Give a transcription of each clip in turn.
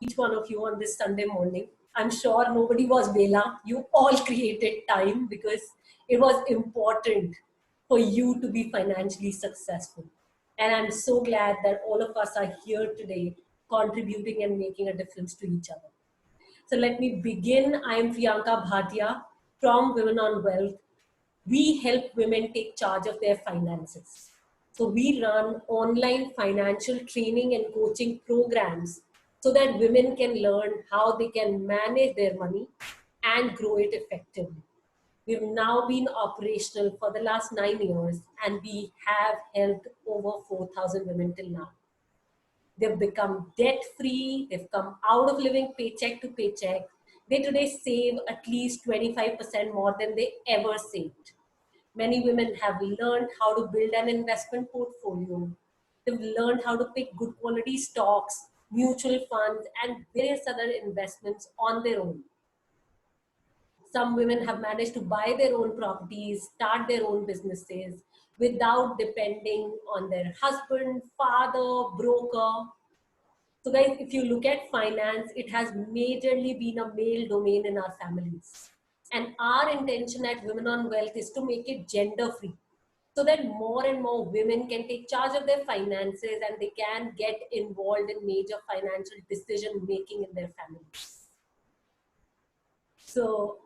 each one of you on this Sunday morning. I'm sure nobody was Vela. You all created time because it was important for you to be financially successful. And I'm so glad that all of us are here today contributing and making a difference to each other. So let me begin. I am Priyanka Bhatia from Women on Wealth. We help women take charge of their finances. So we run online financial training and coaching programs so that women can learn how they can manage their money and grow it effectively. We've now been operational for the last 9 years and we have helped over 4,000 women till now. They've become debt free, they've come out of living paycheck to paycheck. They today save at least 25% more than they ever saved. Many women have learned how to build an investment portfolio. They've learned how to pick good quality stocks, mutual funds, and various other investments on their own. Some women have managed to buy their own properties, start their own businesses without depending on their husband, father, broker. So, guys, if you look at finance, it has majorly been a male domain in our families. And our intention at Women on Wealth is to make it gender free so that more and more women can take charge of their finances and they can get involved in major financial decision making in their families. So,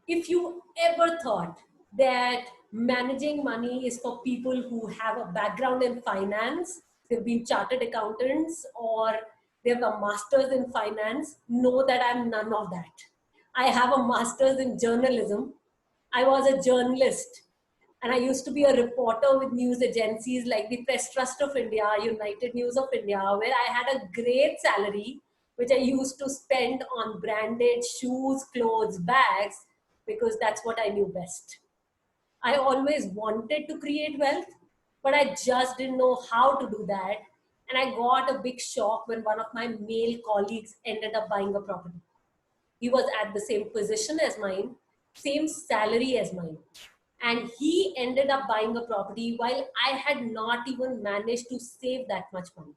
if you ever thought that managing money is for people who have a background in finance, they've been chartered accountants or they have a master's in finance, know that I'm none of that. I have a master's in journalism. I was a journalist and I used to be a reporter with news agencies like the Press Trust of India, United News of India, where I had a great salary, which I used to spend on branded shoes, clothes, bags, because that's what I knew best. I always wanted to create wealth, but I just didn't know how to do that. And I got a big shock when one of my male colleagues ended up buying a property. He was at the same position as mine, same salary as mine. And he ended up buying a property while I had not even managed to save that much money.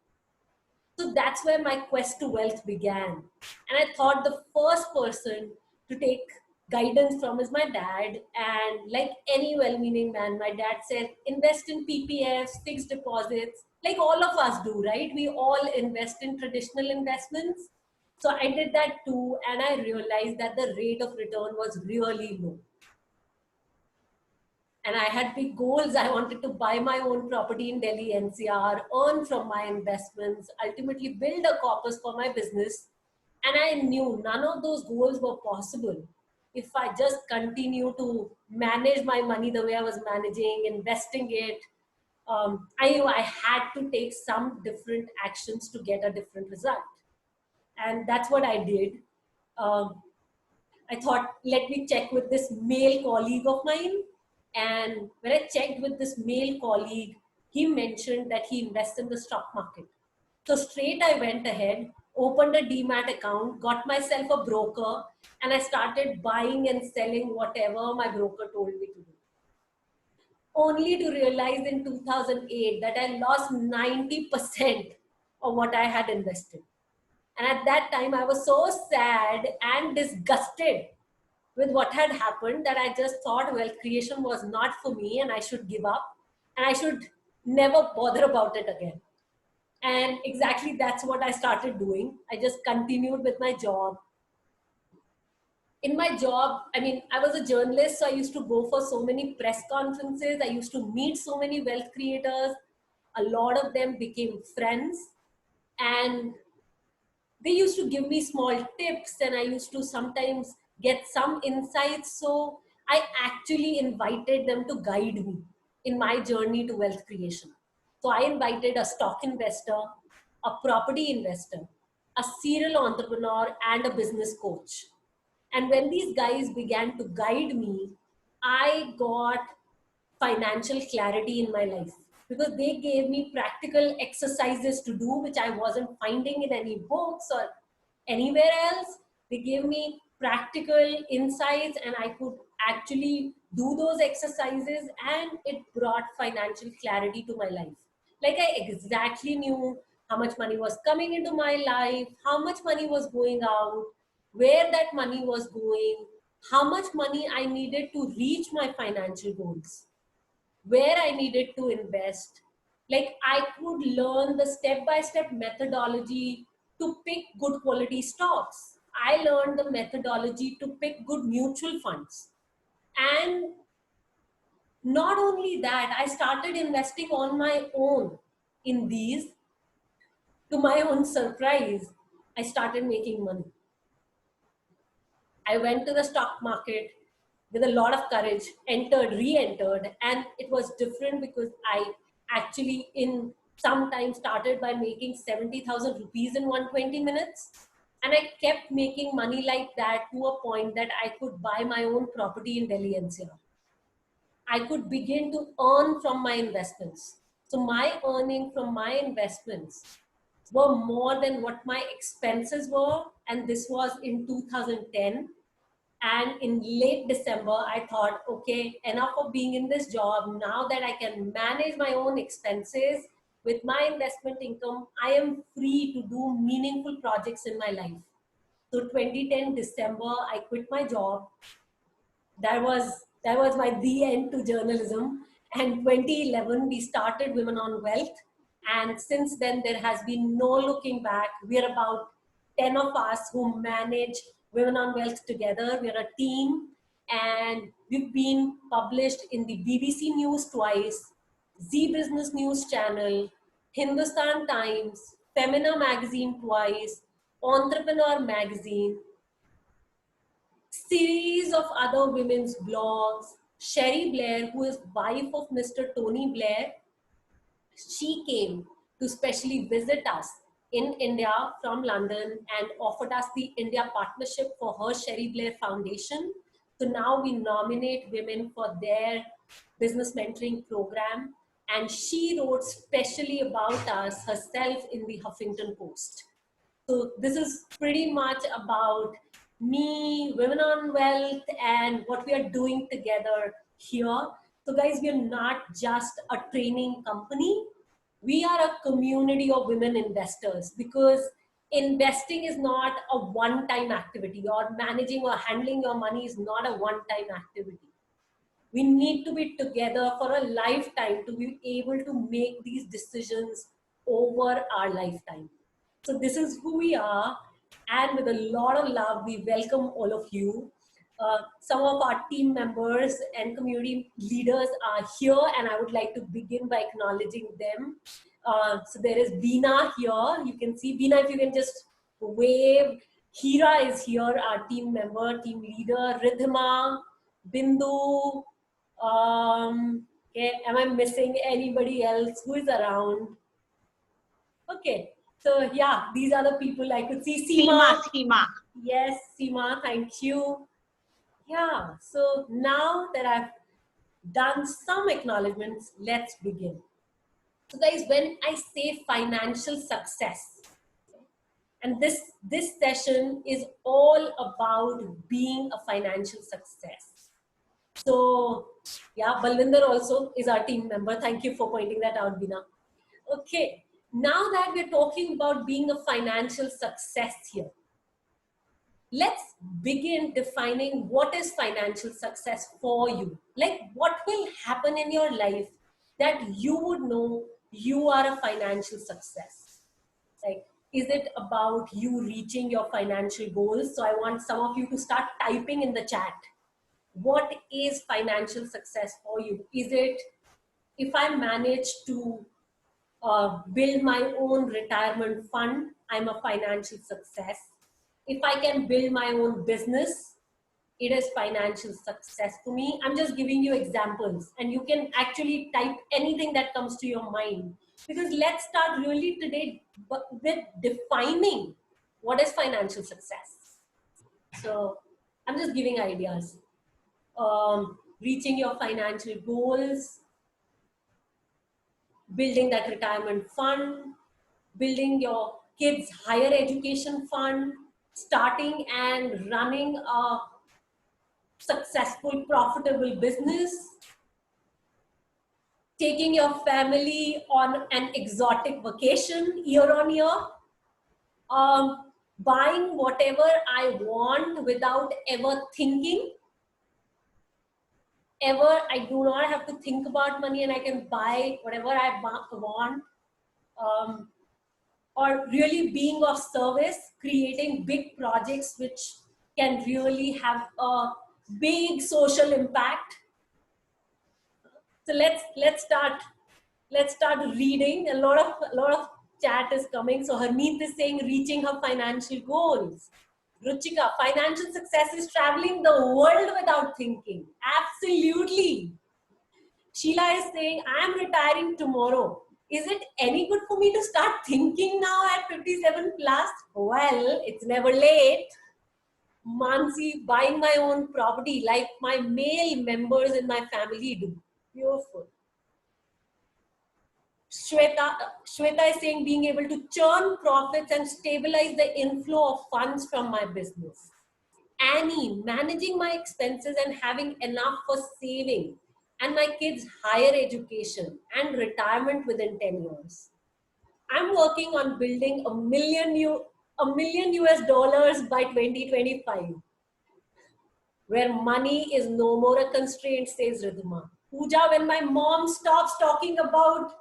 So that's where my quest to wealth began. And I thought the first person to take guidance from is my dad. And like any well meaning man, my dad said, invest in PPFs, fixed deposits, like all of us do, right? We all invest in traditional investments. So I did that too. And I realized that the rate of return was really low. And I had big goals. I wanted to buy my own property in Delhi NCR, earn from my investments, ultimately build a corpus for my business. And I knew none of those goals were possible if I just continue to manage my money the way I was managing, investing it. I knew I had to take some different actions to get a different result. And that's what I did. Um, I thought, let me check with this male colleague of mine. And when I checked with this male colleague, he mentioned that he invests in the stock market. So straight I went ahead, opened a demat account, got myself a broker, and I started buying and selling whatever my broker told me to do. Only to realize in 2008 that I lost 90% of what I had invested. And at that time, I was so sad and disgusted with what had happened that I just thought wealth creation was not for me and I should give up and I should never bother about it again. And exactly that's what I started doing. I just continued with my job. In my job, I mean, I was a journalist, so I used to go for so many press conferences. I used to meet so many wealth creators. A lot of them became friends. And they used to give me small tips and I used to sometimes get some insights. So I actually invited them to guide me in my journey to wealth creation. So I invited a stock investor, a property investor, a serial entrepreneur, and a business coach. And when these guys began to guide me, I got financial clarity in my life because they gave me practical exercises to do which I wasn't finding in any books or anywhere else. They gave me practical insights and I could actually do those exercises and it brought financial clarity to my life. Like I exactly knew how much money was coming into my life, how much money was going out, where that money was going, how much money I needed to reach my financial goals, where I needed to invest. Like I could learn the step by step methodology to pick good quality stocks. I learned the methodology to pick good mutual funds. And not only that, I started investing on my own in these. To my own surprise, I started making money. I went to the stock market with a lot of courage, entered, re-entered, and it was different because I actually in some time started by making 70,000 rupees in 120 minutes. And I kept making money like that to a point that I could buy my own property in Delhi NCR. I could begin to earn from my investments. So my earning from my investments were more than what my expenses were. And this was in 2010. And in late December, I thought, okay, enough of being in this job. Now that I can manage my own expenses with my investment income, I am free to do meaningful projects in my life. So 2010 December, I quit my job. That was my the end to journalism. And 2011 we started Women on Wealth, and since then there has been no looking back. We're about 10 of us who manage Women on Wealth together. We're a team, and we've been published in the BBC News twice, Z Business News Channel, Hindustan Times, Femina Magazine twice, Entrepreneur Magazine, series of other women's blogs. Sherry Blair, who is wife of Mr. Tony Blair, she came to specially visit us in India from London and offered us the India partnership for her Sherry Blair Foundation. So now we nominate women for their business mentoring program. And she wrote specially about us herself in the Huffington Post. So this is pretty much about me, Women on Wealth, and what we are doing together here. So guys, we are not just a training company. We are a community of women investors, because investing is not a one-time activity, or managing or handling your money is not a one-time activity. We need to be together for a lifetime to be able to make these decisions over our lifetime. So this is who we are, and with a lot of love, we welcome all of you. Some of our team members and community leaders are here, and I would like to begin by acknowledging them. So there is Beena here. You can see Beena, if you can just wave. Hira is here, our team member, team leader. Ridhima, Bindu. Okay, am I missing anybody else who is around? Okay, so yeah, these are the people I could see. Seema. Yes, Seema, thank you. Yeah, so now that I've done some acknowledgements, let's begin. So guys, when I say financial success, and this session is all about being a financial success. So yeah, Balwinder also is our team member. Thank you for pointing that out, Bina. Okay, now that we're talking about being a financial success here, let's begin defining what is financial success for you. Like, what will happen in your life that you would know you are a financial success? Like, is it about you reaching your financial goals? So I want some of you to start typing in the chat. What is financial success for you? Is it, if I manage to build my own retirement fund, I'm a financial success. If I can build my own business, it is financial success to me. I'm just giving you examples, and you can actually type anything that comes to your mind, because let's start really today with defining what is financial success. So I'm just giving ideas. Reaching your financial goals, building that retirement fund, building your kids' higher education fund, starting and running a successful, profitable business. taking your family on an exotic vacation year on year, buying whatever I want without ever thinking. Ever, I do not have to think about money and I can buy whatever I want. Um, or really being of service, creating big projects which can really have a big social impact. So let's start reading. A lot of chat is coming. So Harmeet is saying reaching her financial goals. Ruchika, financial success is traveling the world without thinking. Absolutely. Sheila is saying, I am retiring tomorrow. Is it any good for me to start thinking now at 57 plus? Well, it's never late. Mansi, buying my own property like my male members in my family do. Beautiful. Shweta is saying being able to churn profits and stabilize the inflow of funds from my business. Annie, managing my expenses and having enough for saving and my kids' higher education and retirement within 10 years. I'm working on building a million US dollars by 2025, where money is no more a constraint, says Ridhima. Pooja, when my mom stops talking about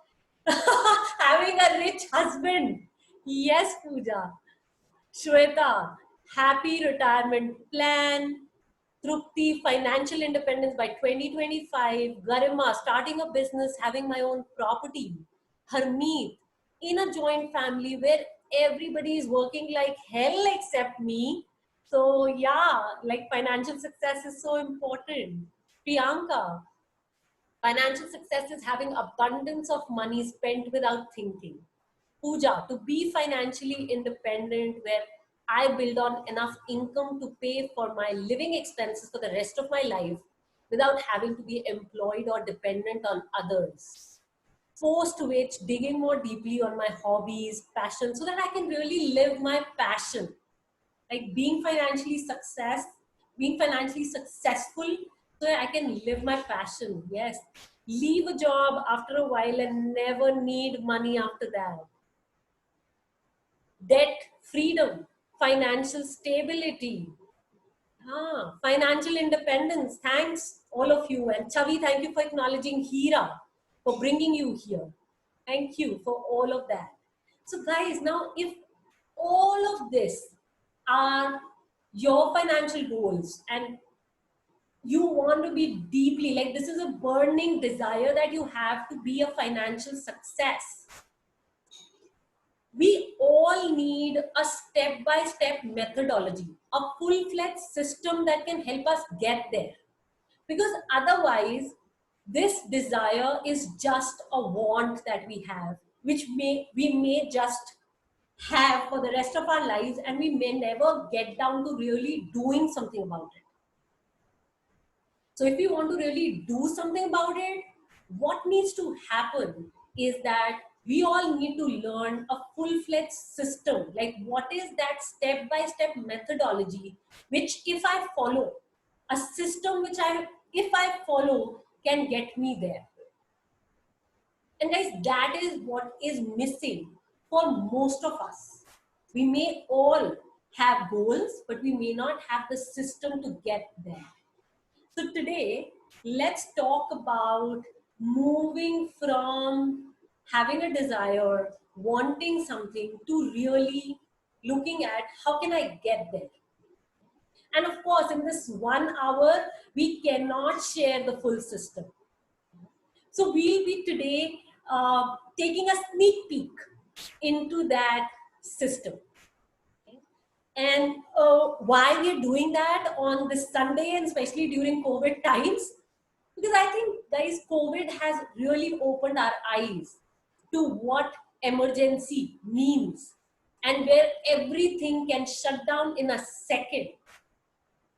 having a rich husband. Yes, Pooja. Shweta, happy retirement plan. Trupti, financial independence by 2025. Garima, starting a business, having my own property. Harmeet, in a joint family where everybody is working like hell except me. So yeah, like financial success is so important. Priyanka, financial success is having abundance of money spent without thinking. Pooja, to be financially independent, where I build on enough income to pay for my living expenses for the rest of my life without having to be employed or dependent on others. Post which, digging more deeply on my hobbies, passion, so that I can really live my passion. Like being financially successful so that I can live my passion. Yes. Leave a job after a while and never need money after that. Debt freedom, financial stability, financial independence. Thanks, all of you. And Chavi, thank you for acknowledging Hira, for bringing you here. Thank you for all of that. So, guys, now if all of this are your financial goals and you want to be deeply, like this is a burning desire that you have to be a financial success, we all need a step-by-step methodology, a full-fledged system that can help us get there. Because otherwise, this desire is just a want that we have, which we may just have for the rest of our lives, and we may never get down to really doing something about it. So if you want to really do something about it, what needs to happen is that we all need to learn a full-fledged system. Like what is that step-by-step methodology, which if I follow, a system which if I follow, can get me there. And guys, that is what is missing for most of us. We may all have goals, but we may not have the system to get there. So today, let's talk about moving from having a desire, wanting something, to really looking at how can I get there. And of course, in this 1 hour, we cannot share the full system. So we'll be today taking a sneak peek into that system. And why we're doing that on this Sunday, and especially during COVID times, because I think, guys, COVID has really opened our eyes to what emergency means and where everything can shut down in a second.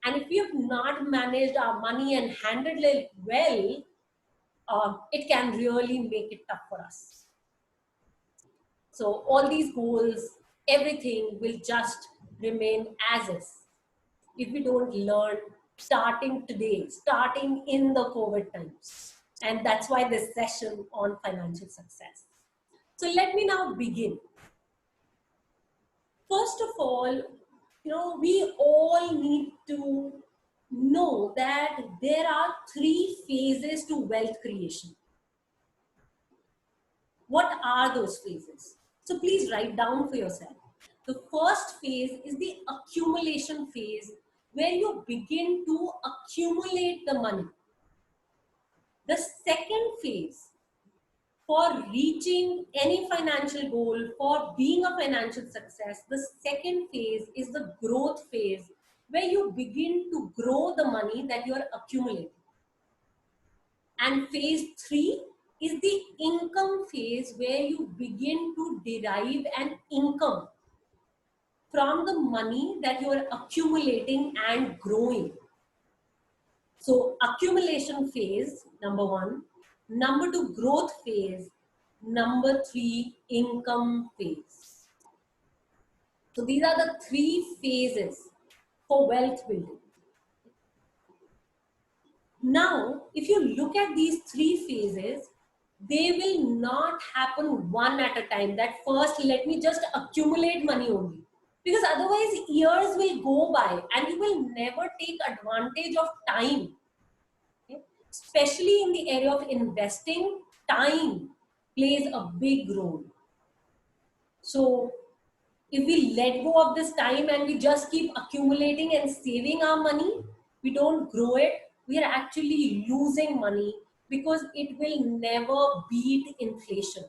And if we have not managed our money and handled it well, it can really make it tough for us. So all these goals, everything will just remain as is if we don't learn starting today, starting in the COVID times. And that's why this session on financial success. So let me now begin. First of all, we all need to know that there are three phases to wealth creation. What are those phases? So please write down for yourself. The first phase is the accumulation phase, where you begin to accumulate the money. The second phase, for reaching any financial goal, for being a financial success, the second phase is the growth phase, where you begin to grow the money that you are accumulating. And phase three is the income phase, where you begin to derive an income from the money that you are accumulating and growing. So accumulation phase, number one. Number two, growth phase. Number three, income phase. So these are the three phases for wealth building. Now, if you look at these three phases, they will not happen one at a time. That first, let me just accumulate money only. Because otherwise, years will go by and you will never take advantage of time. Okay? Especially in the area of investing, time plays a big role. So, if we let go of this time and we just keep accumulating and saving our money, we don't grow it, we are actually losing money, because it will never beat inflation.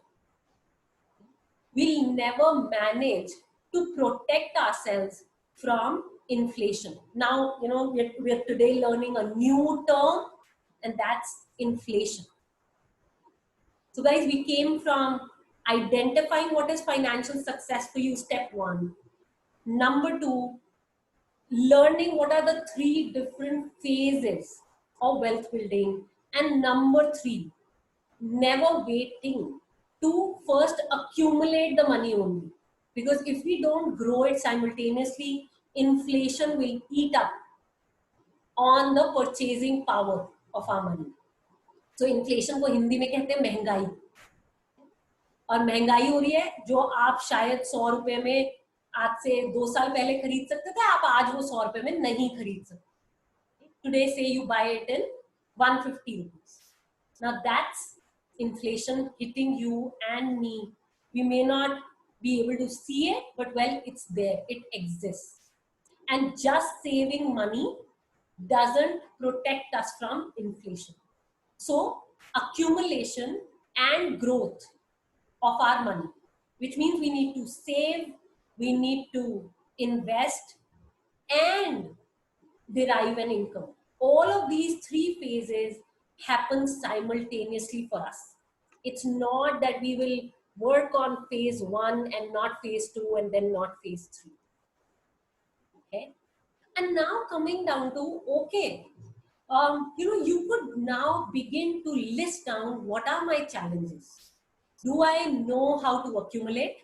We'll never manage to protect ourselves from inflation. Now, we're today learning a new term, and that's inflation. So guys, we came from identifying what is financial success for you, step one. Number two, learning what are the three different phases of wealth building. And number three, never waiting to first accumulate the money only. Because if we don't grow it simultaneously, inflation will eat up on the purchasing power of our money. So inflation को हिंदी में कहते हैं महंगाई. और महंगाई हो रही है, जो आप शायद 100 रुपए में आज से 2 साल पहले खरीद सकते थे, आप आज वो 100 रुपए में नहीं खरीद सकते. Today say you buy it in 150 rupees. Now that's inflation hitting you and me. We may not be able to see it, but well, it's there, it exists. And just saving money doesn't protect us from inflation. So accumulation and growth of our money, which means we need to save, we need to invest, and derive an income. All of these three phases happen simultaneously for us. It's not that we will work on phase one and not phase two and then not phase three. Okay. And now coming down to, okay, you could now begin to list down what are my challenges. Do I know how to accumulate?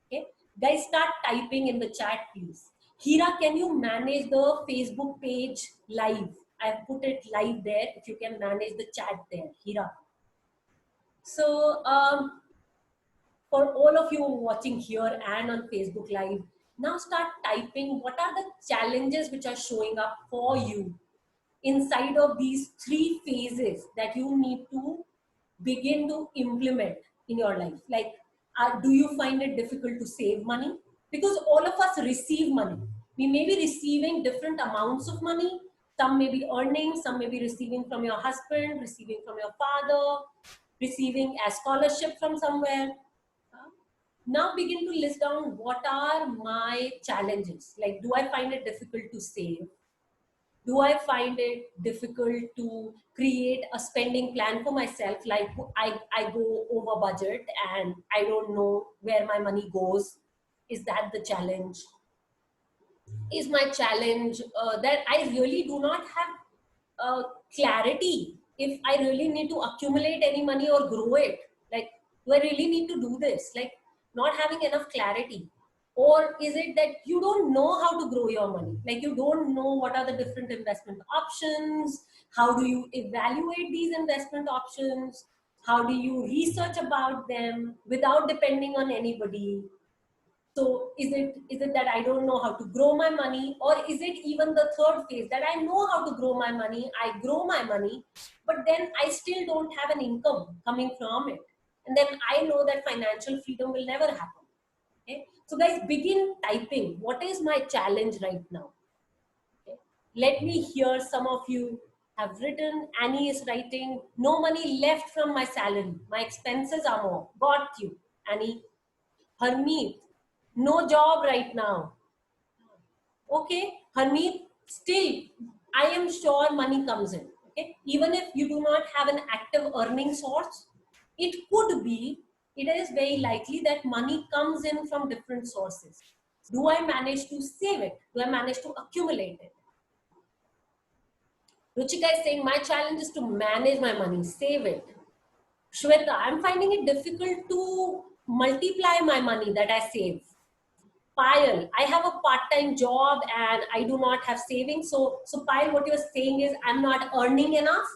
Okay. Guys, start typing in the chat, please. Hira, can you manage the Facebook page live? I've put it live there. If you can manage the chat there, Hira. So, for all of you watching here and on Facebook live, now start typing what are the challenges which are showing up for you inside of these three phases that you need to begin to implement in your life. Like, do you find it difficult to save money? Because all of us receive money. We may be receiving different amounts of money. Some may be earning, some may be receiving from your husband, receiving from your father, receiving a scholarship from somewhere. Now begin to list down what are my challenges. Like, do I find it difficult to save? Do I find it difficult to create a spending plan for myself? Like, I go over budget and I don't know where my money goes. Is that the challenge? Is my challenge that I really do not have clarity if I really need to accumulate any money or grow it? Like, do I really need to do this? Like, not having enough clarity. Or is it that you don't know how to grow your money? Like you don't know what are the different investment options? How do you evaluate these investment options? How do you research about them without depending on anybody? So is it that I don't know how to grow my money, or is it even the third phase that I know how to grow my money, I grow my money, but then I still don't have an income coming from it, and then I know that financial freedom will never happen. Okay, so guys, begin typing. What is my challenge right now? Okay. Let me hear some of you have written. Annie is writing, no money left from my salary. My expenses are more. Got you, Annie. Harmeet, no job right now. Okay, Harmeet, still, I am sure money comes in. Okay, even if you do not have an active earning source, it could be, it is very likely that money comes in from different sources. Do I manage to save it? Do I manage to accumulate it? Ruchika is saying, my challenge is to manage my money, save it. Shweta, I'm finding it difficult to multiply my money that I save. Payal, I have a part-time job and I do not have savings. So Payal, what you're saying is I'm not earning enough.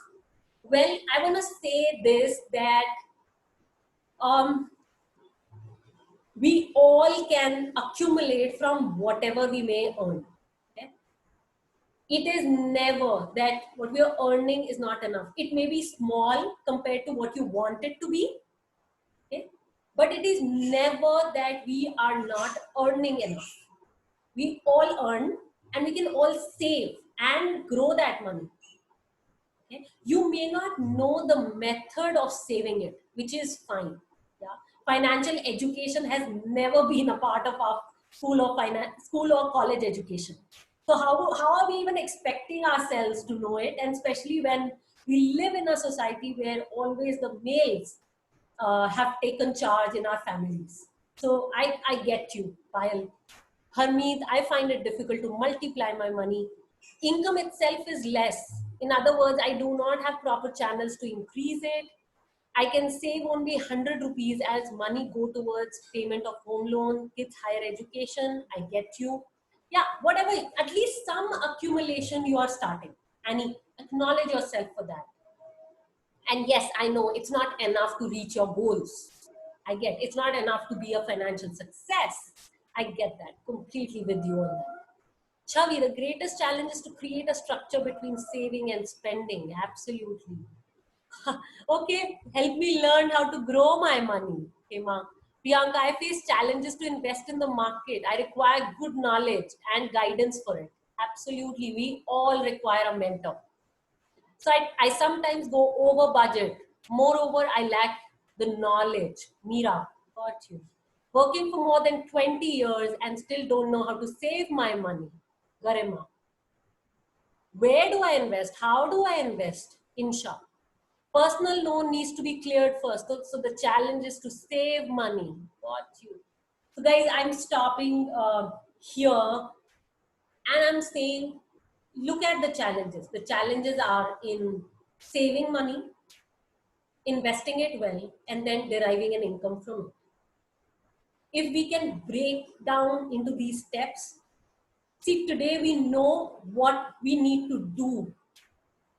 Well, I want to say this, that um, we all can accumulate from whatever we may earn. Okay? It is never that what we are earning is not enough. It may be small compared to what you want it to be. Okay? But it is never that we are not earning enough. We all earn and we can all save and grow that money. Okay? You may not know the method of saving it, which is fine. Yeah? Financial education has never been a part of our school or college education. So how are we even expecting ourselves to know it? And especially when we live in a society where always the males have taken charge in our families. So I get you, Payal. Harmeet, I find it difficult to multiply my money. Income itself is less. In other words, I do not have proper channels to increase it. I can save only 100 rupees as money go towards payment of home loan, kids higher education. I get you. Yeah, whatever, at least some accumulation you are starting. Annie, acknowledge yourself for that. And yes, I know it's not enough to reach your goals. I get it's not enough to be a financial success. I get that completely with you on that. Chavi, the greatest challenge is to create a structure between saving and spending. Absolutely. Okay, help me learn how to grow my money. Hema, Priyanka, I face challenges to invest in the market. I require good knowledge and guidance for it. Absolutely, we all require a mentor. So I sometimes go over budget. Moreover, I lack the knowledge. Mira, got you. Working for more than 20 years and still don't know how to save my money. Garima, where do I invest? How do I invest? Insha. Personal loan needs to be cleared first. So the challenge is to save money. Got you. So guys, I'm stopping here and I'm saying, look at the challenges. The challenges are in saving money, investing it well, and then deriving an income from it. If we can break down into these steps, see, today we know what we need to do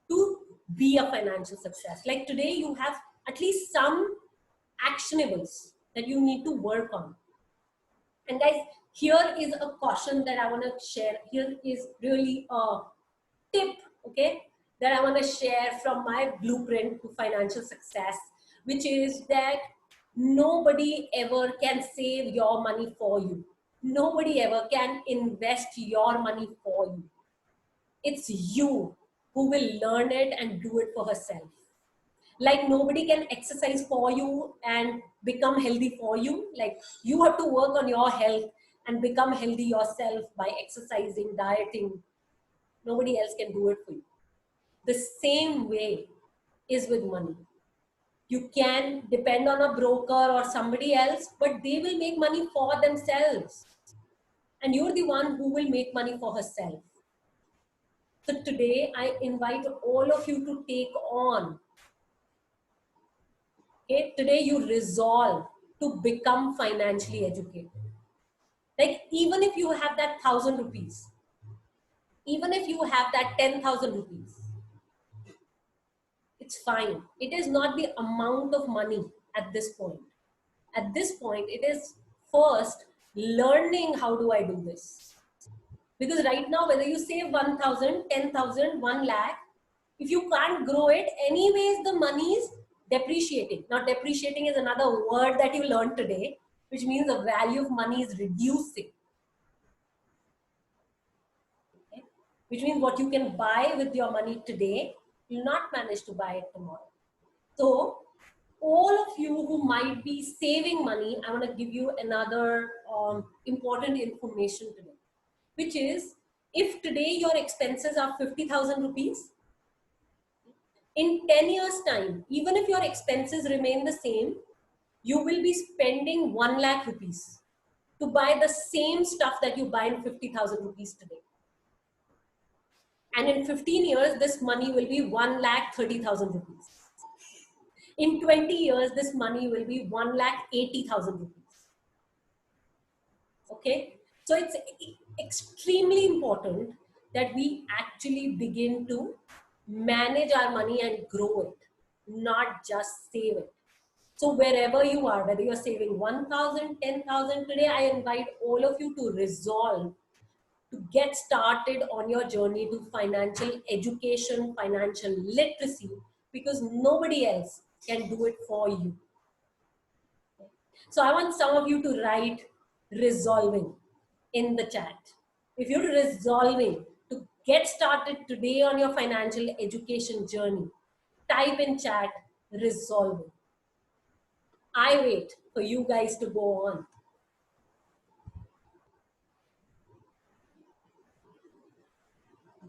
to be a financial success. Like today, you have at least some actionables that you need to work on. And guys, here is a caution that I want to share. Here is really a tip, okay, that I want to share from my blueprint to financial success, which is that nobody ever can save your money for you. Nobody ever can invest your money for you. It's you who will learn it and do it for herself. Like nobody can exercise for you and become healthy for you. Like you have to work on your health and become healthy yourself by exercising, dieting. Nobody else can do it for you. The same way is with money. You can depend on a broker or somebody else, but they will make money for themselves. And you're the one who will make money for herself. So today I invite all of you to take on. Okay, today you resolve to become financially educated. Like even if you have that 1,000 rupees, even if you have that 10,000 rupees, it's fine. It is not the amount of money at this point. At this point, it is first learning how do I do this. Because right now, whether you save 1,000, 10,000, 1 lakh, if you can't grow it, anyways, the money is depreciating. Now, depreciating is another word that you learned today, which means the value of money is reducing. Okay? Which means what you can buy with your money today, you'll not manage to buy it tomorrow. So, all of you who might be saving money, I want to give you another important information today, which is if today your expenses are 50,000 rupees, in 10 years' time, even if your expenses remain the same, you will be spending 1 lakh rupees to buy the same stuff that you buy in 50,000 rupees today. And in 15 years, this money will be 1 lakh 30,000 rupees. In 20 years, this money will be 1 lakh 80,000 rupees. Okay? So it's extremely important that we actually begin to manage our money and grow it, not just save it. So wherever you are, whether you're saving 1,000, 10,000 today, I invite all of you to resolve to get started on your journey to financial education, financial literacy, because nobody else can do it for you. So I want some of you to write resolving in the chat. If you're resolving to get started today on your financial education journey, type in chat resolving. I wait for you guys to go on.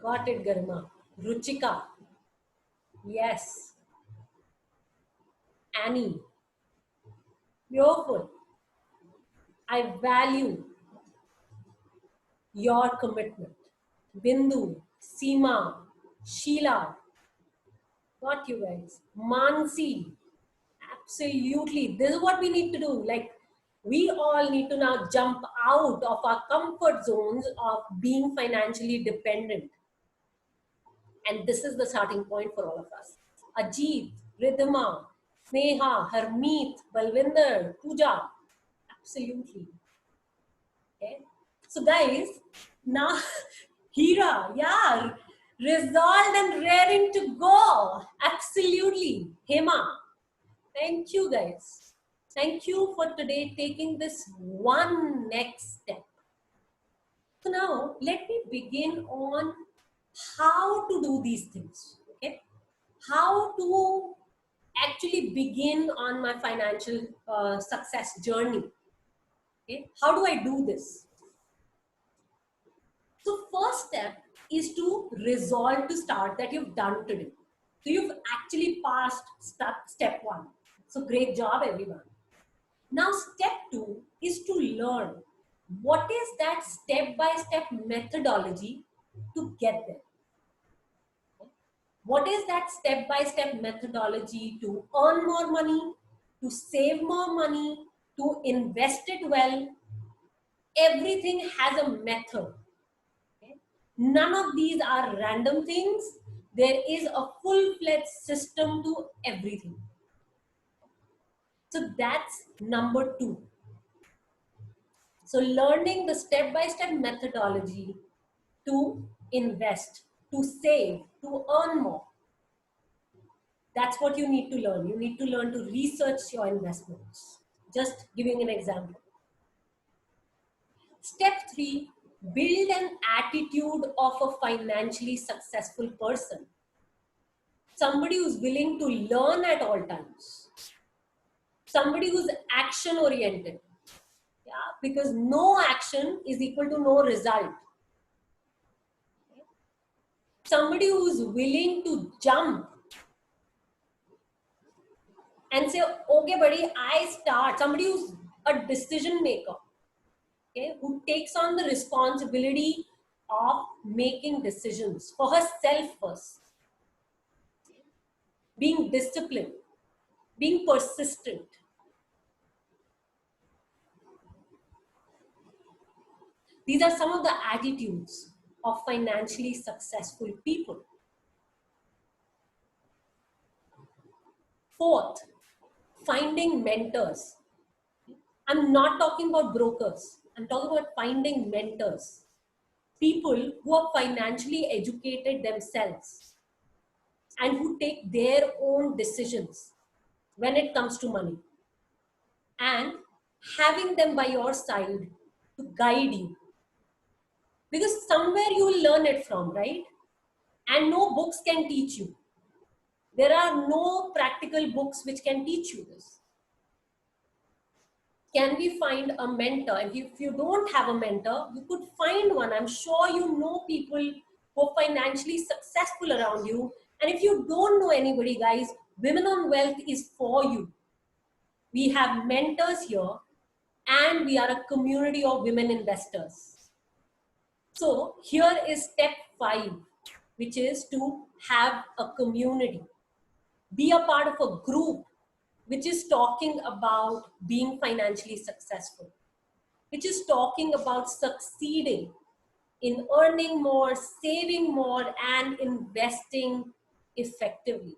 Got it, Garima. Ruchika. Yes. Annie. Beautiful. I value your commitment. Bindu, Seema, Sheila. Got you guys. Mansi. Absolutely. This is what we need to do. Like, we all need to now jump out of our comfort zones of being financially dependent. And this is the starting point for all of us. Ajit, Ridhima, Sneha, Harmeet, Balwinder, Pooja. Absolutely. Okay. So guys, now Hira, yeah, resolved and raring to go. Absolutely. Hema, thank you guys. Thank you for today taking this one next step. So now let me begin on how to do these things. Okay. How to actually begin on my financial success journey. Okay. How do I do this? So first step is to resolve to start that you've done today. So you've actually passed step one. So great job, everyone. Now step two is to learn what is that step-by-step methodology to get there. What is that step-by-step methodology to earn more money, to save more money, to invest it well? Everything has a method. None of these are random things. There is a full-fledged system to everything. So that's number two. So learning the step-by-step methodology to invest, to save, to earn more. That's what you need to learn. You need to learn to research your investments. Just giving an example. Step three, build an attitude of a financially successful person. Somebody who's willing to learn at all times. Somebody who's action oriented. Yeah, because no action is equal to no result. Somebody who's willing to jump and say, okay, buddy, I start. Somebody who's a decision maker, okay, who takes on the responsibility of making decisions for herself first. Being disciplined, being persistent. These are some of the attitudes of financially successful people. Fourth, finding mentors. I'm not talking about brokers. I'm talking about finding mentors. People who are financially educated themselves and who take their own decisions when it comes to money, and having them by your side to guide you, because somewhere you will learn it from, right? And no books can teach you. There are no practical books which can teach you this. Can we find a mentor? If you don't have a mentor, you could find one. I'm sure you know people who are financially successful around you. And if you don't know anybody, guys, Women on Wealth is for you. We have mentors here, and we are a community of women investors. So here is step 5, which is to have a community. Be a part of a group which is talking about being financially successful, which is talking about succeeding in earning more, saving more, and investing effectively.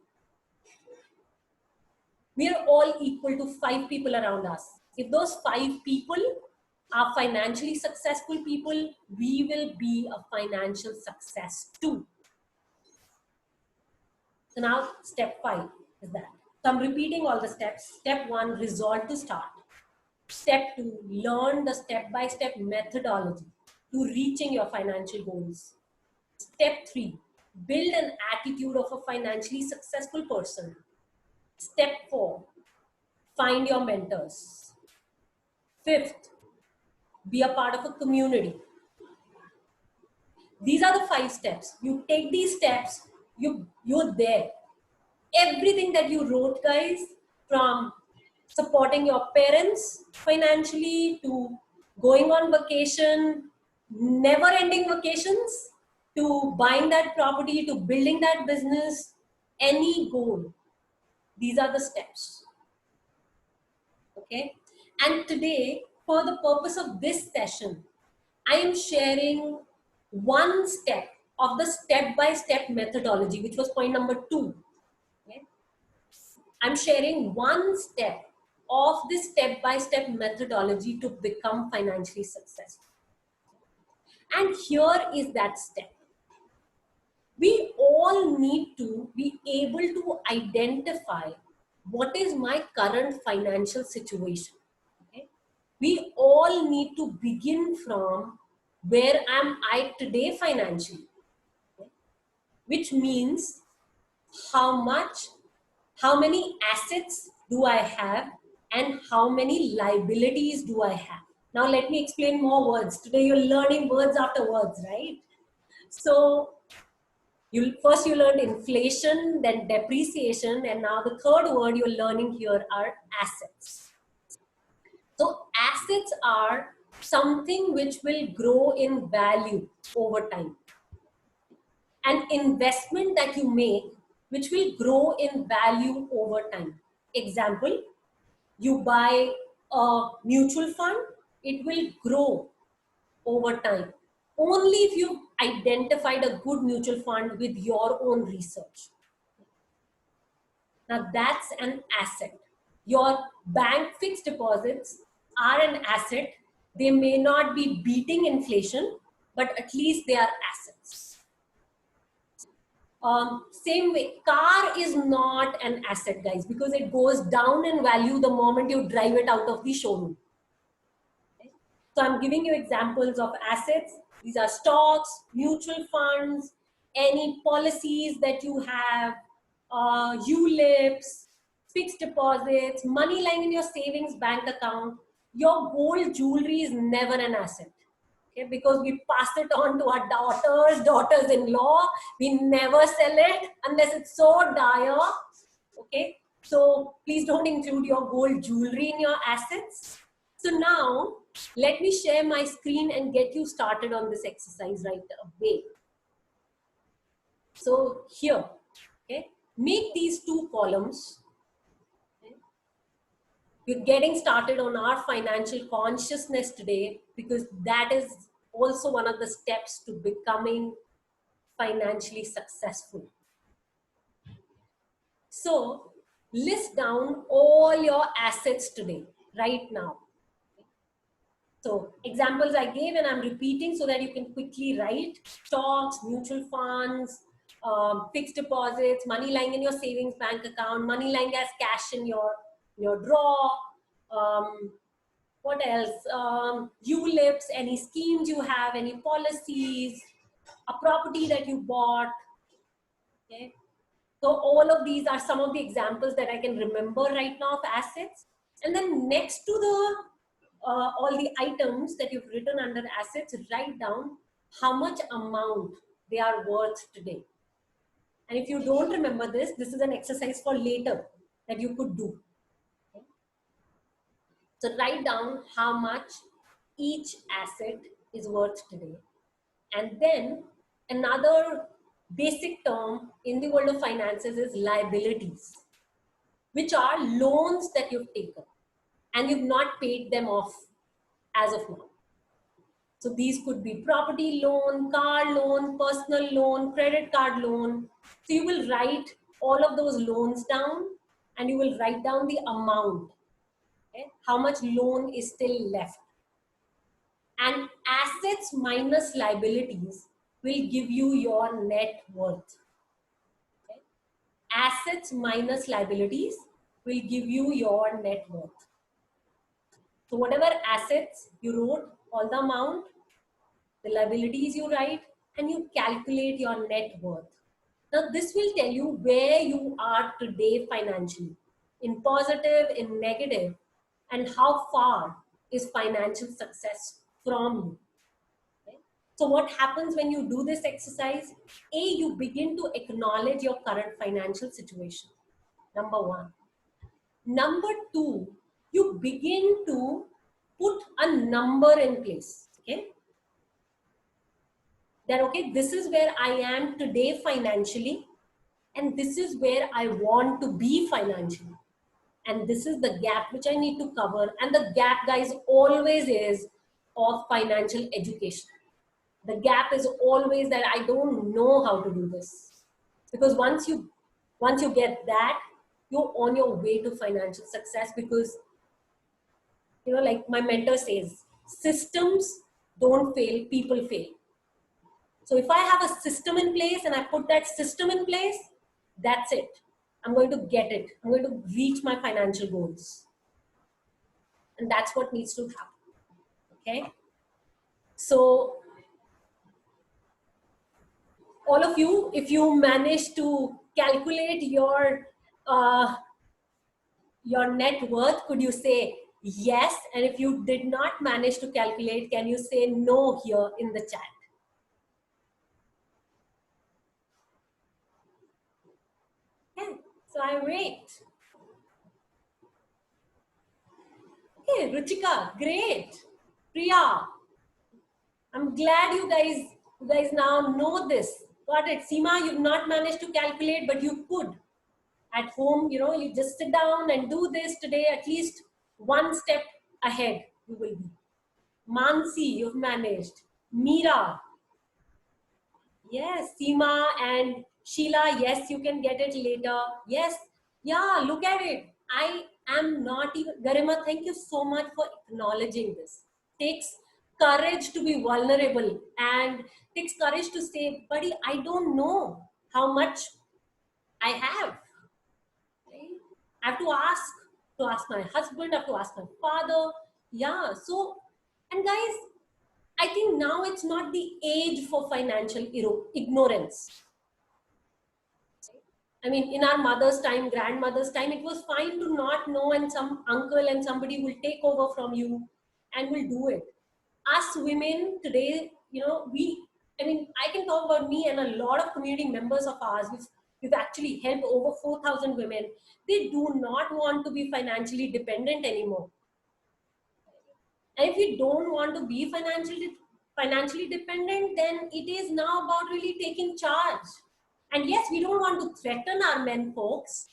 We are all equal to 5 people around us. If those 5 people are financially successful people, we will be a financial success too. So now step 5 is that. So I'm repeating all the steps. Step 1, resolve to start. Step 2, learn the step-by-step methodology to reaching your financial goals. Step 3, build an attitude of a financially successful person. Step 4, find your mentors. 5th, be a part of a community. These are the 5 steps. You take these steps, you're there. Everything that you wrote, guys, from supporting your parents financially to going on vacation, never ending vacations, to buying that property, to building that business, any goal. These are the steps. Okay. And today, for the purpose of this session, I am sharing one step of the step-by-step methodology, which was point number 2. Okay? I'm sharing one step of this step-by-step methodology to become financially successful. And here is that step. We all need to be able to identify what is my current financial situation. Okay? We all need to begin from where am I today financially, okay? Which means how many assets do I have and how many liabilities do I have. Now let me explain more words. Today you're learning words after words, right? So first you learned inflation, then depreciation, and now the third word you're learning here are assets. So assets are something which will grow in value over time. An investment that you make which will grow in value over time. Example, you buy a mutual fund, it will grow over time. Only if you've identified a good mutual fund with your own research. Now that's an asset. Your bank fixed deposits are an asset. They may not be beating inflation, but at least they are assets. Same way, car is not an asset, guys, because it goes down in value the moment you drive it out of the showroom. Okay? So I'm giving you examples of assets. These are stocks, mutual funds, any policies that you have, ULIPs, fixed deposits, money lying in your savings bank account. Your gold jewelry is never an asset. Okay, because we pass it on to our daughters-in-law. We never sell it unless it's so dire. Okay, so please don't include your gold jewelry in your assets. So now let me share my screen and get you started on this exercise right away. So here, okay, make these 2 columns. We're getting started on our financial consciousness today because that is also one of the steps to becoming financially successful. So list down all your assets today, right now. So examples I gave and I'm repeating so that you can quickly write: stocks, mutual funds, fixed deposits, money lying in your savings bank account, money lying as cash in your drawer. Um, what else? ULIPs, any schemes you have, any policies, a property that you bought. Okay. So all of these are some of the examples that I can remember right now of assets. And then next to the all the items that you've written under assets, write down how much amount they are worth today. And if you don't remember this, this is an exercise for later that you could do. Okay? So write down how much each asset is worth today. And then another basic term in the world of finances is liabilities, which are loans that you've taken and you've not paid them off as of now. So these could be property loan, car loan, personal loan, credit card loan. So you will write all of those loans down and you will write down the amount, okay? How much loan is still left. And assets minus liabilities will give you your net worth. Okay? Assets minus liabilities will give you your net worth. So whatever assets you wrote, all the amount, the liabilities you write, and you calculate your net worth. Now this will tell you where you are today financially, in positive, in negative, and how far is financial success from you. Okay? So what happens when you do this exercise? A, you begin to acknowledge your current financial situation. Number one. Number two, you begin to put a number in place. Okay? That, okay, this is where I am today financially, and this is where I want to be financially. And this is the gap which I need to cover. And the gap, guys, always is of financial education. The gap is always that I don't know how to do this. Because once you get that, you're on your way to financial success. Because, you know, like my mentor says, systems don't fail, people fail. So if I have a system in place and I put that system in place, that's it. I'm going to get it. I'm going to reach my financial goals. And that's what needs to happen. Okay. So all of you, if you manage to calculate your net worth, could you say yes? And if you did not manage to calculate, can you say no here in the chat? Okay. So I wait. Okay, Ruchika, great. Priya, I'm glad you guys now know this. Got it. Seema, you've not managed to calculate, but you could. At home, you know, you just sit down and do this today, at least one step ahead you will be. Mansi, you've managed. Meera, yes. Seema and Sheila, yes, you can get it later. Yes, yeah, look at it. I am not even, Garima, thank you so much for acknowledging this. Takes courage to be vulnerable and takes courage to say, buddy, I don't know how much I have. Right? I have to ask my husband, I have to ask my father. Yeah, so, and guys, I think now it's not the age for financial ignorance. I mean, in our mother's time, grandmother's time, it was fine to not know, and some uncle and somebody will take over from you and will do it. Us women today, you know, I mean, I can talk about me and a lot of community members of ours. We've actually helped over 4,000 women. They do not want to be financially dependent anymore. And if we don't want to be financially dependent, then it is now about really taking charge. And yes, we don't want to threaten our men folks,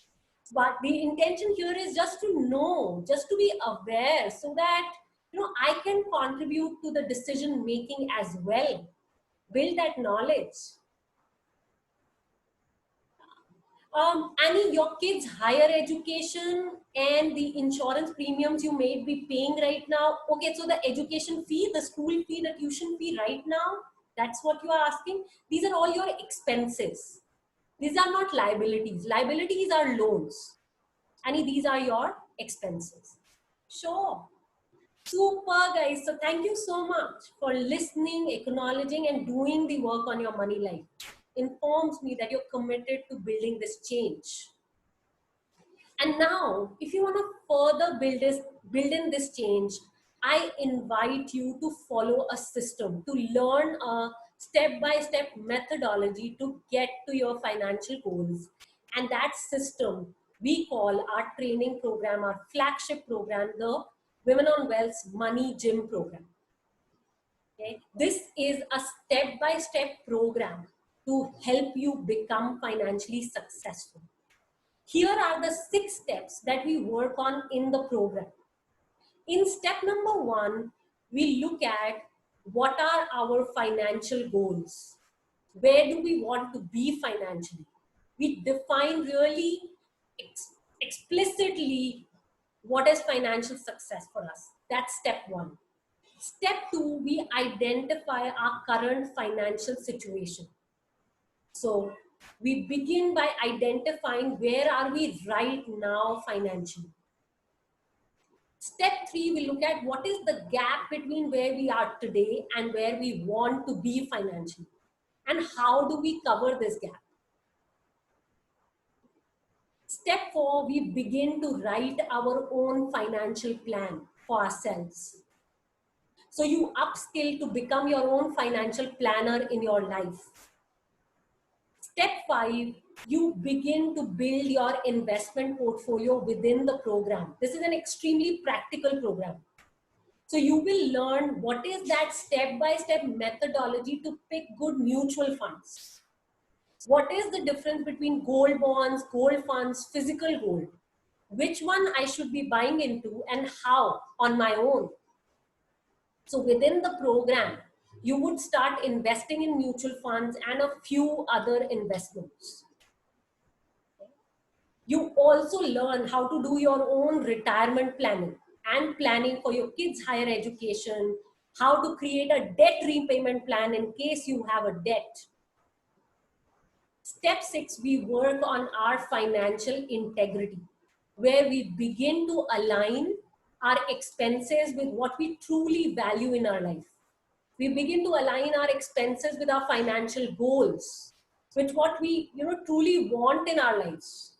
but the intention here is just to know, just to be aware, so that I can contribute to the decision making as well. Build that knowledge. Annie, your kids' higher education and the insurance premiums you may be paying right now. Okay, so the education fee, the school fee, the tuition fee right now, that's what you are asking. These are all your expenses. These are not liabilities. Liabilities are loans. Annie, these are your expenses. Sure. Super, guys. So thank you so much for listening, acknowledging, and doing the work on your money life. Informs me that you're committed to building this change. And now, if you want to further build in this change, I invite you to follow a system, to learn a step-by-step methodology to get to your financial goals. And that system we call our training program, our flagship program, the Women on Wealth's Money Gym program. Okay? This is a step-by-step program to help you become financially successful. Here are the 6 steps that we work on in the program. In step number 1, we look at what are our financial goals. Where do we want to be financially? We define really explicitly what is financial success for us. That's step 1. Step 2, we identify our current financial situation. So we begin by identifying where are we right now financially. Step 3, we look at what is the gap between where we are today and where we want to be financially. And how do we cover this gap? Step 4, we begin to write our own financial plan for ourselves. So you upskill to become your own financial planner in your life. Step 5, you begin to build your investment portfolio within the program. This is an extremely practical program. So you will learn what is that step-by-step methodology to pick good mutual funds. What is the difference between gold bonds, gold funds, physical gold? Which one I should be buying into and how on my own? So within the program, you would start investing in mutual funds and a few other investments. You also learn how to do your own retirement planning and planning for your kids' higher education, how to create a debt repayment plan in case you have a debt. Step 6, we work on our financial integrity, where we begin to align our expenses with what we truly value in our life. We begin to align our expenses with our financial goals, with what we truly want in our lives.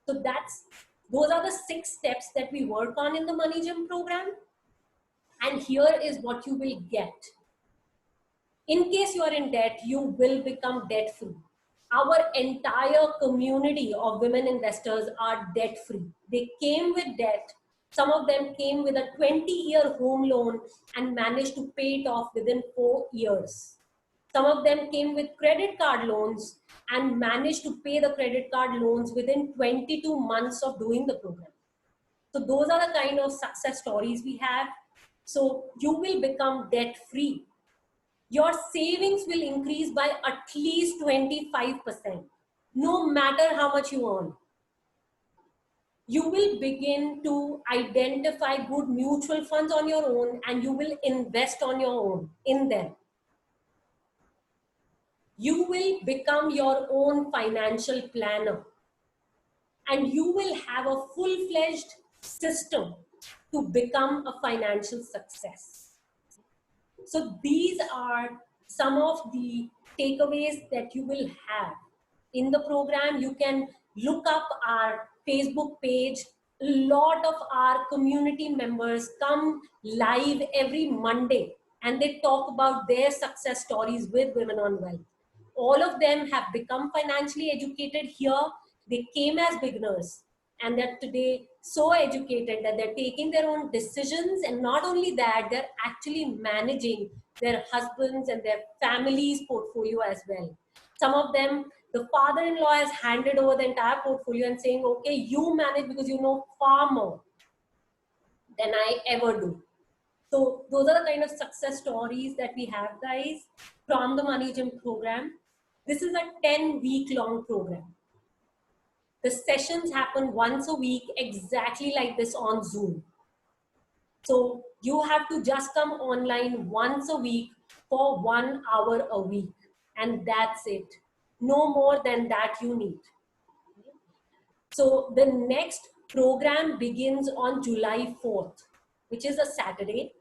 So those are the 6 steps that we work on in the Money Gym program. And here is what you will get. In case you are in debt, you will become debt free. Our entire community of women investors are debt free. They came with debt. Some of them came with a 20-year home loan and managed to pay it off within 4 years. Some of them came with credit card loans and managed to pay the credit card loans within 22 months of doing the program. So those are the kind of success stories we have. So you will become debt free. Your savings will increase by at least 25%, no matter how much you earn. You will begin to identify good mutual funds on your own and you will invest on your own in them. You will become your own financial planner and you will have a full-fledged system to become a financial success. So these are some of the takeaways that you will have in the program. You can look up our Facebook page. A lot of our community members come live every Monday and they talk about their success stories with Women on Wealth. All of them have become financially educated here. They came as beginners and they're today so educated that they're taking their own decisions, and not only that, they're actually managing their husbands and their family's portfolio as well. Some of them, the father-in-law has handed over the entire portfolio and saying, okay, you manage because you know far more than I ever do. So those are the kind of success stories that we have, guys, from the Money Gym program. This is a 10-week long program. The sessions happen once a week, exactly like this on Zoom. So you have to just come online once a week for 1 hour a week. And that's it. No more than that you need. So the next program begins on July 4th, which is a Saturday.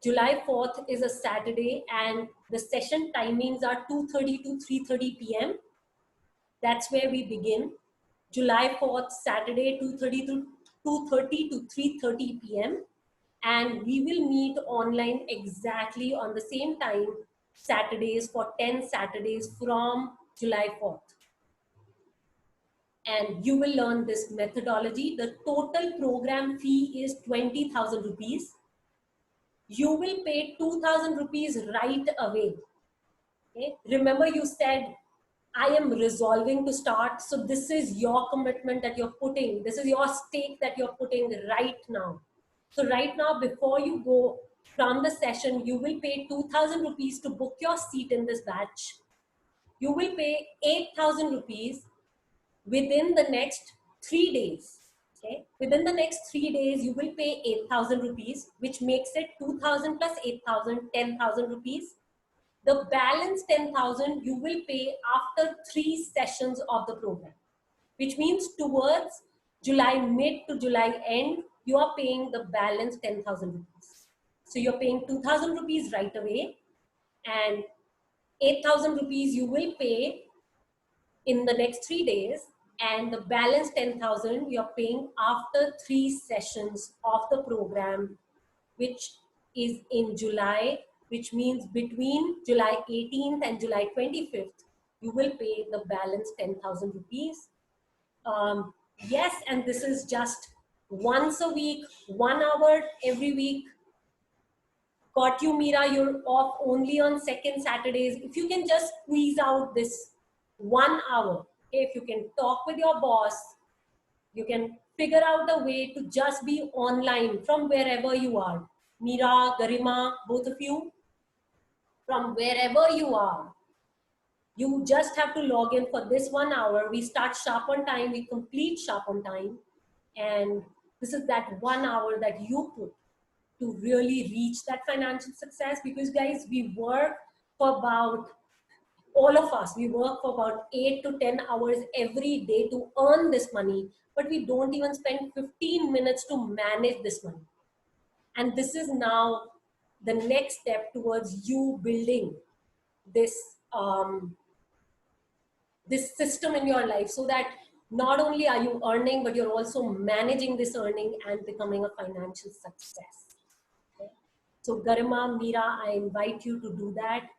July 4th is a Saturday, and the session timings are 2:30 to 3:30 p.m. That's where we begin. July 4th, Saturday, 2:30 to 3:30 p.m. And we will meet online exactly on the same time, Saturdays, for 10 Saturdays from July 4th. And you will learn this methodology. The total program fee is 20,000 rupees. You will pay 2,000 rupees right away. Okay? Remember, you said, I am resolving to start. So this is your commitment that you're putting. This is your stake that you're putting right now. So right now, before you go from the session, you will pay 2,000 rupees to book your seat in this batch. You will pay 8,000 rupees within the next 3 days. Okay, within the next 3 days, you will pay 8,000 rupees, which makes it 2,000 plus 8,000, 10,000 rupees. The balance 10,000 you will pay after 3 sessions of the program, which means towards July mid to July end, you are paying the balance 10,000 rupees. So you're paying 2,000 rupees right away, and 8,000 rupees you will pay in the next 3 days, and the balance 10,000 you're paying after 3 sessions of the program, which is in July, which means between July 18th and July 25th, you will pay the balance 10,000 rupees. Yes, and this is just once a week, 1 hour every week. Got you, Mira, you're off only on second Saturdays. If you can just squeeze out this 1 hour, okay, if you can talk with your boss, you can figure out a way to just be online from wherever you are. Mira, Garima, both of you, from wherever you are, you just have to log in for this 1 hour. We start sharp on time, we complete sharp on time. And this is that 1 hour that you put to really reach that financial success. Because guys, we work for about, all of us, we work for about 8 to 10 hours every day to earn this money, but we don't even spend 15 minutes to manage this money. And this is now the next step towards you building this this system in your life, so that not only are you earning, but you're also managing this earning and becoming a financial success. Okay? So Garima, Mira, I invite you to do that.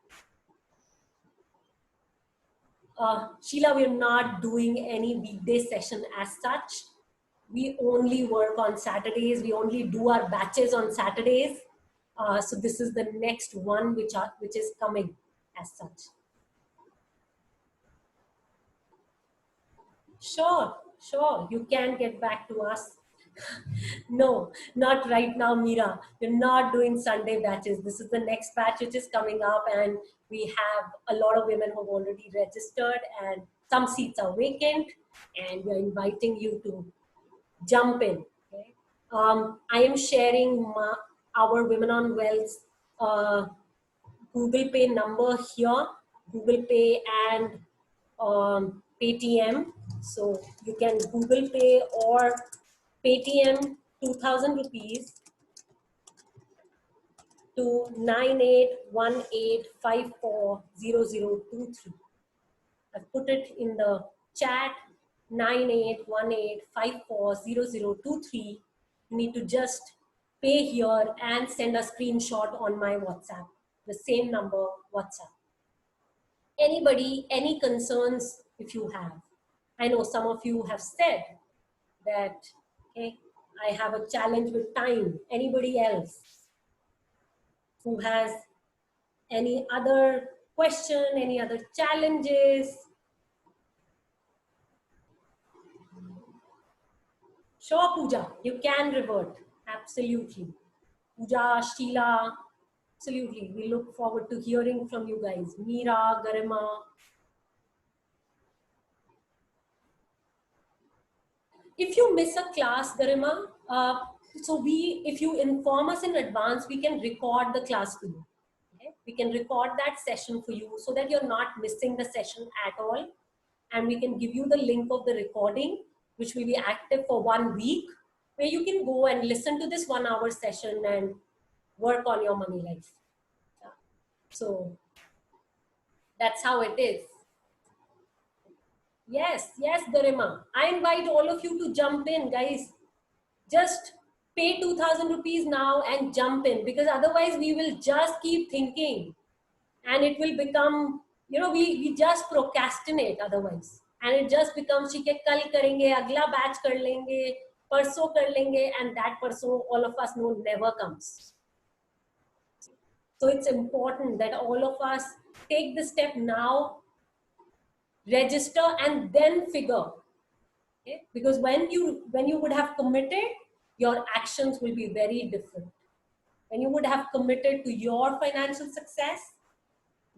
Sheila, we're not doing any weekday session as such. We only work on Saturdays. We only do our batches on Saturdays. So this is the next one which is coming as such. Sure, sure. You can get back to us. No, not right now, Mira. We're not doing Sunday batches. This is the next batch which is coming up, and we have a lot of women who have already registered, and some seats are vacant, and we're inviting you to jump in. Okay? I am sharing our Women on Wealth Google Pay number here, Google Pay and Paytm. So you can Google Pay or Paytm 2,000 rupees to 9818540023. I've put it in the chat, 9818540023. You need to just pay here and send a screenshot on my WhatsApp, the same number WhatsApp. Anybody, any concerns if you have? I know some of you have said that, okay, I have a challenge with time. Anybody else who has any other question, any other challenges? Sure, Pooja, you can revert. Absolutely. Pooja, Sheila. Absolutely. We look forward to hearing from you guys. Meera, Garima. If you miss a class, Garima, if you inform us in advance, we can record the class for you. Okay? We can record that session for you so that you're not missing the session at all. And we can give you the link of the recording, which will be active for 1 week, where you can go and listen to this 1 hour session and work on your money life. Yeah. So that's how it is. Yes, yes, Garima. I invite all of you to jump in, guys. Just pay 2000 rupees now and jump in, because otherwise we will just keep thinking and it will become, we just procrastinate otherwise. And it just becomes, ठीक है, कल करेंगे, अगला batch कर लेंगे, परसों कर लेंगे, and that परसों, all of us know, never comes. So it's important that all of us take the step now, register, and then figure. Okay? Because when you would have committed, your actions will be very different. When you would have committed to your financial success,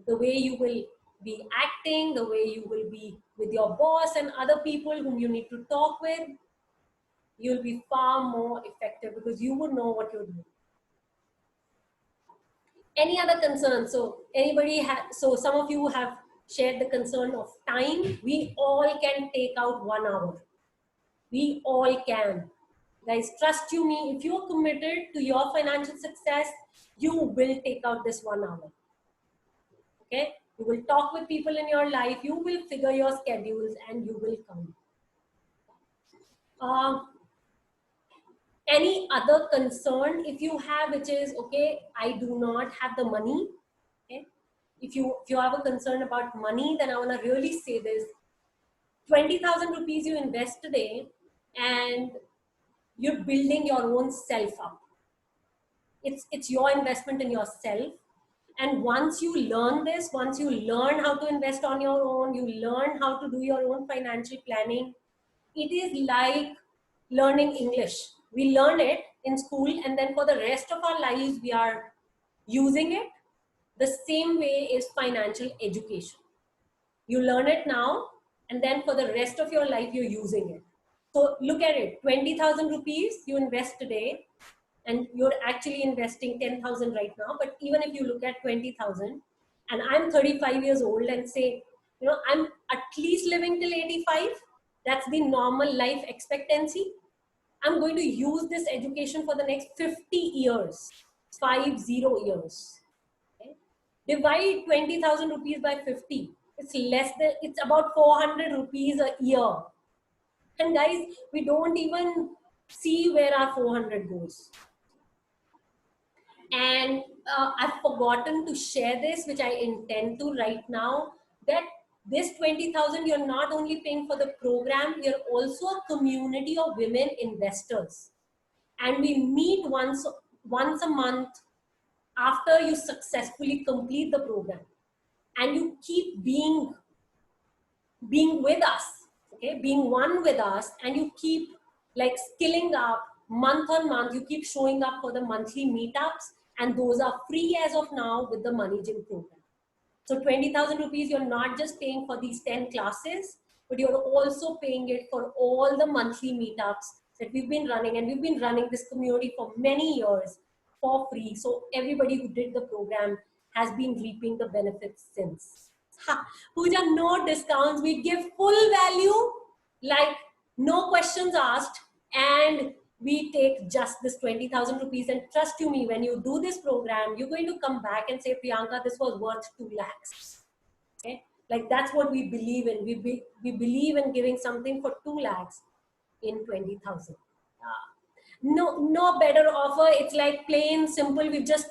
the way you will be acting, the way you will be with your boss and other people whom you need to talk with, you'll be far more effective because you would know what you're doing. Any other concerns? So so some of you have shared the concern of time. We all can take out 1 hour. We all can. Guys, trust you me, if you're committed to your financial success, you will take out this 1 hour. Okay? You will talk with people in your life, you will figure your schedules, and you will come. Any other concern if you have, which is, okay, I do not have the money. Okay? If you have a concern about money, then I want to really say this. 20,000 rupees you invest today, and you're building your own self up. It's your investment in yourself. And once you learn this, once you learn how to invest on your own, you learn how to do your own financial planning, it is like learning English. We learn it in school, and then for the rest of our lives we are using it. The same way is financial education. You learn it now, and then for the rest of your life you're using it. So look at it, 20,000 rupees you invest today, and you're actually investing 10,000 right now. But even if you look at 20,000, and I'm 35 years old, and say, I'm at least living till 85, that's the normal life expectancy. I'm going to use this education for the next 50 years, 50 years. Okay? Divide 20,000 rupees by 50. It's about 400 rupees a year. And guys, we don't even see where our 400 goes. And I've forgotten to share this, which I intend to right now, that this 20,000, you're not only paying for the program, you're also a community of women investors. And we meet once a month after you successfully complete the program. And you keep being with us, okay, being one with us, and you keep like skilling up month on month. You keep showing up for the monthly meetups, and those are free as of now with the Money Gym program. So 20,000 rupees, you're not just paying for these 10 classes, but you're also paying it for all the monthly meetups that we've been running. And we've been running this community for many years for free. So everybody who did the program has been reaping the benefits since. Pooja, no discounts. We give full value, like no questions asked, and we take just this 20,000 rupees. And trust you me, when you do this program, you're going to come back and say, Priyanka, this was worth 2 lakhs. Okay? Like that's what we believe in. We believe in giving something for 2 lakhs in 20,000. No better offer. It's like plain simple. We've just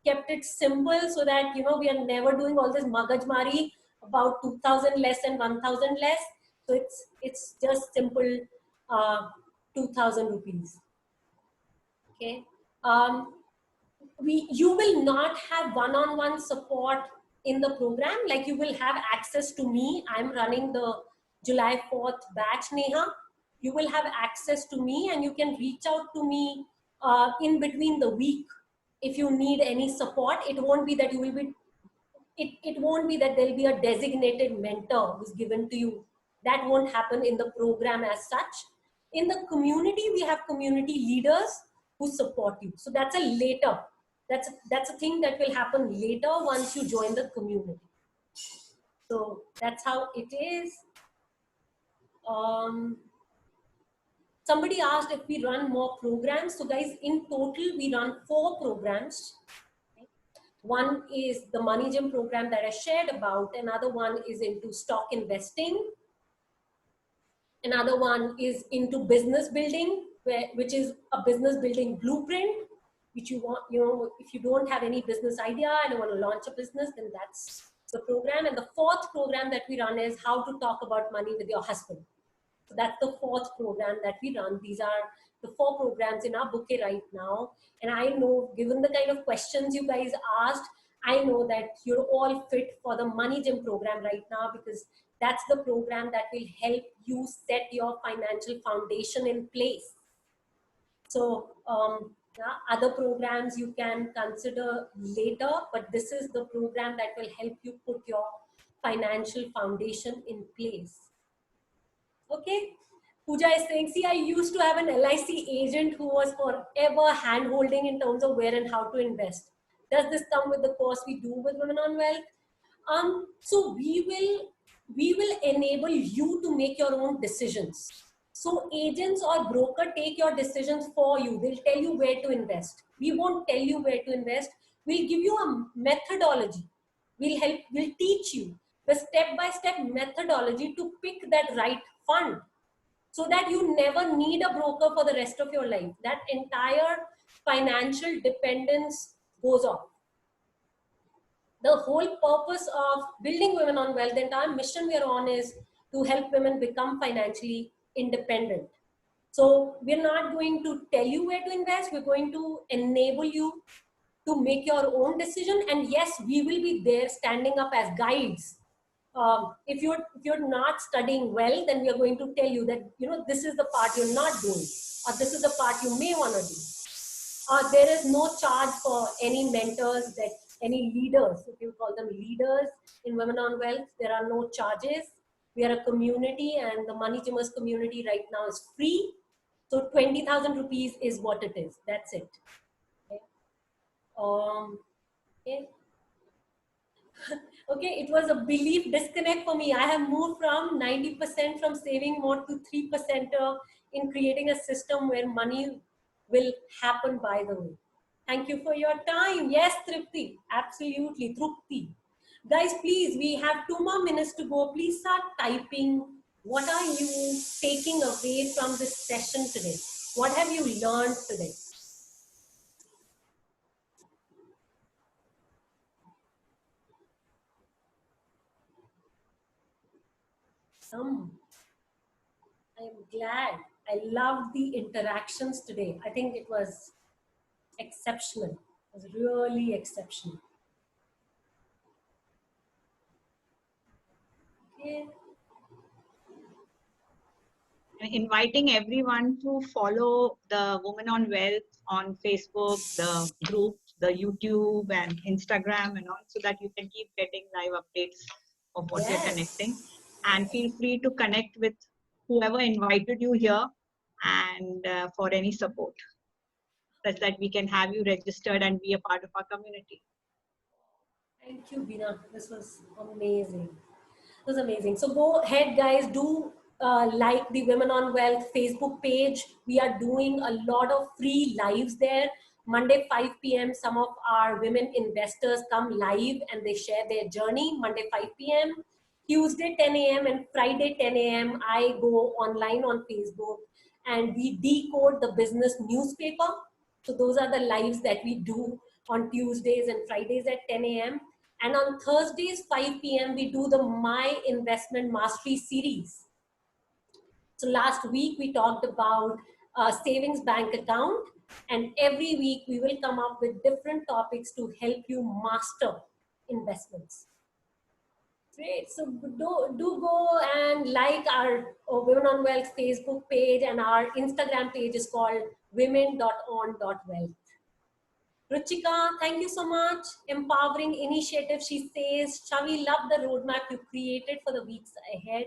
kept it simple so that, we are never doing all this magajmari about 2,000 less and 1,000 less. So it's just simple 2,000 rupees. Okay. You will not have one-on-one support in the program. Like you will have access to me. I'm running the July 4th batch, Neha. You will have access to me, and you can reach out to me in between the week, if you need any support, it won't be that you will be, it won't be that there'll be a designated mentor who's given to you. That won't happen in the program as such. In the community, we have community leaders who support you. So that's a later, that's a thing that will happen later once you join the community. So that's how it is. Um, Somebody asked if we run more programs. So guys, in total, we run 4 programs. One is the Money Gym program that I shared about. Another one is into stock investing. Another one is into business building, which is a business building blueprint, which you want, you know, if you don't have any business idea and you want to launch a business, then that's the program. And the 4th program that we run is how to talk about money with your husband. So that's the 4th program that we run. These are the 4 programs in our bouquet right now. And I know, given the kind of questions you guys asked, I know that you're all fit for the Money Gym program right now, because that's the program that will help you set your financial foundation in place. So yeah, other programs you can consider later, but this is the program that will help you put your financial foundation in place. Okay. Pooja is saying, see, I used to have an LIC agent who was forever hand holding in terms of where and how to invest. Does this come with the course we do with Women on Wealth? So we will enable you to make your own decisions. So agents or broker take your decisions for you. They'll tell you where to invest. We won't tell you where to invest. We'll give you a methodology. We'll teach you the step-by-step methodology to pick that right fund, so that you never need a broker for the rest of your life. That entire financial dependence goes off. The whole purpose of building Women on Wealth, the entire mission we're on, is to help women become financially independent. So we're not going to tell you where to invest. We're going to enable you to make your own decision. And yes, we will be there standing up as guides. If you're not studying well, then we are going to tell you that, you know, this is the part you're not doing, or this is the part you may want to do. There is no charge for any mentors, that any leaders, if you call them leaders in Women on Wealth, there are no charges. We are a community, and the Money Gymmers community right now is free. So 20,000 rupees is what it is. That's it. Okay. Okay. Okay, it was a belief disconnect for me. I have moved from 90% from saving more to 3% in creating a system where money will happen by the way. Thank you for your time. Yes, Tripti, absolutely, Trupti. Guys, please, we have 2 more minutes to go. Please start typing. What are you taking away from this session today? What have you learned today? Some. I'm glad. I loved the interactions today. I think it was exceptional. It was really exceptional. Okay. Inviting everyone to follow the Women on Wealth on Facebook, the group, the YouTube and Instagram and all, so that you can keep getting live updates of what we're connecting. And feel free to connect with whoever invited you here, and for any support, such that we can have you registered and be a part of our community. Thank you, Bina. This was amazing. It was amazing. So go ahead, guys. Do like the Women on Wealth Facebook page. We are doing a lot of free lives there. Monday 5 p.m. Some of our women investors come live and they share their journey. Monday 5 p.m. Tuesday 10 a.m. and Friday 10 a.m. I go online on Facebook and we decode the business newspaper. So those are the lives that we do on Tuesdays and Fridays at 10 a.m. And on Thursdays, 5 p.m., we do the My Investment Mastery series. So last week, we talked about a savings bank account. And every week, we will come up with different topics to help you master investments. Great. So do go and like our Women on Wealth Facebook page, and our Instagram page is called women.on.wealth. Ruchika, thank you so much. Empowering initiative, she says. Shavi, love the roadmap you created for the weeks ahead.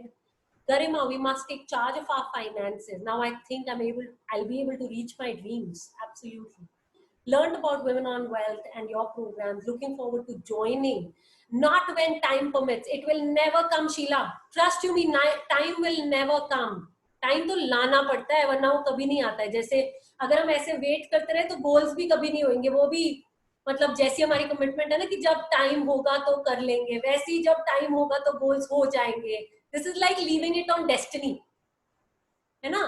Garima, we must take charge of our finances. Now I think I'll be able to reach my dreams. Absolutely. Learned about Women on Wealth and your programs. Looking forward to joining. Not when time permits. It will never come, Sheila. Trust you me, time will never come. Time तो लाना पड़ता है, वरना वो कभी नहीं आता है. जैसे अगर हम ऐसे वेट करते रहे तो गोल्स भी कभी नहीं होंगे. वो भी मतलब जैसी हमारी कमिटमेंट है ना कि जब टाइम होगा तो कर लेंगे, वैसे ही जब टाइम होगा तो गोल्स हो जाएंगे. This is like leaving it on destiny, है ना.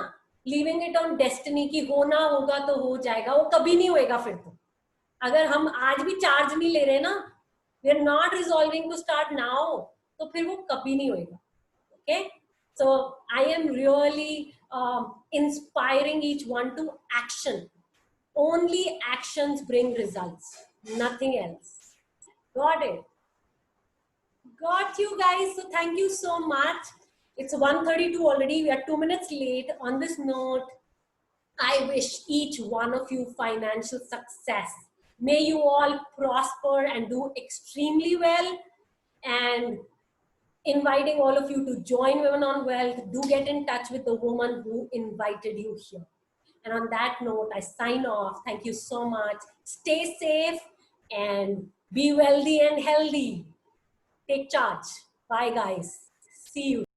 लीविंग इट ऑन डेस्टिनी की होना होगा तो हो जाएगा, वो कभी नहीं होएगा. फिर तो अगर हम आज भी चार्ज नहीं ले रहे ना, we are not resolving to start now, तो फिर वो कभी नहीं होएगा. Okay, so I am really inspiring each one to action. Only actions bring results, nothing else. Got it? Got you guys. So thank you so much. It's 1:32 already. We are 2 minutes late. On this note, I wish each one of you financial success. May you all prosper and do extremely well. And inviting all of you to join Women on Wealth. Do get in touch with the woman who invited you here. And on that note, I sign off. Thank you so much. Stay safe and be wealthy and healthy. Take charge. Bye, guys. See you.